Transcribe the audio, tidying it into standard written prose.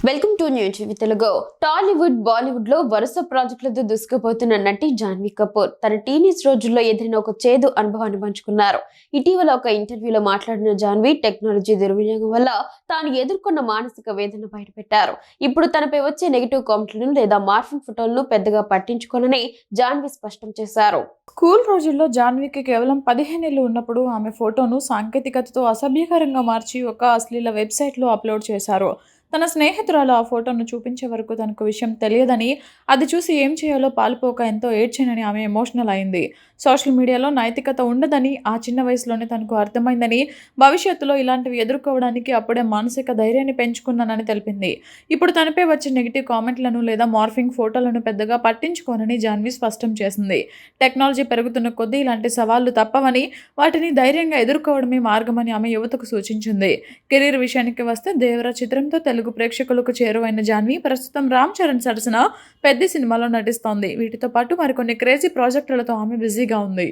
Welcome to news Telugu. Tollywood, Bollywood లో వరుస ప్రాజెక్టులతో దూసుకుపోతున్న నటి జాన్వీ కపూర్ తన టీనేజ్ రోజుల్లో ఎదురైన ఒక చేదు అనుభవాన్ని పంచుకున్నారు. ఇటీవల ఒక ఇంటర్వ్యూలో మాట్లాడిన జాన్వీ టెక్నాలజీ దుర్వినియోగం వల్ల తాను ఎదుర్కొన్న మానసిక వేదన బయటపెట్టారు. ఇప్పుడు తనపై వచ్చే నెగిటివ్ కామెంట్లను లేదా మార్ఫింగ్ ఫోటోలను పెద్దగా పట్టించుకోనని జాన్వీ స్పష్టం చేశారు. స్కూల్ రోజుల్లో జాన్వీకి కేవలం 15 ఏళ్లు ఉన్నప్పుడు ఆమె ఫోటోను సాంకేతికతతో అసభ్యకరంగా మార్చి ఒక అశ్లీల వెబ్సైట్లో అప్లోడ్ చేశారు. తన స్నేహితురాలు ఆ ఫోటోను చూపించే వరకు తనకు విషయం తెలియదని, అది చూసి ఏం చేయాలో పాలుపోక ఎంతో ఏడ్చానని ఆమె ఎమోషనల్ అయింది. సోషల్ మీడియాలో నైతికత ఉండదని ఆ చిన్న వయసులోనే తనకు అర్థమైందని, భవిష్యత్తులో ఇలాంటివి ఎదుర్కోవడానికి అప్పుడే మానసిక ధైర్యాన్ని పెంచుకున్నానని తెలిపింది. ఇప్పుడు తనపై వచ్చే నెగిటివ్ కామెంట్లను లేదా మార్ఫింగ్ ఫోటోలను పెద్దగా పట్టించుకోనని జాన్వీ స్పష్టం చేసింది. టెక్నాలజీ పెరుగుతున్న కొద్దీ ఇలాంటి సవాళ్లు తప్పవని, వాటిని ధైర్యంగా ఎదుర్కోవడమే మార్గమని ఆమె యువతకు సూచించింది. కెరీర్ విషయానికి వస్తే దేవరా చిత్రంతో తెలుగు ప్రేక్షకులకు చేరువైన జాన్వీ ప్రస్తుతం రామ్ చరణ్ సరసన పెద్ద సినిమాలో నటిస్తోంది. వీటితో పాటు మరికొన్ని క్రేజీ ప్రాజెక్టులతో ఆమె బిజీగా ఉంది.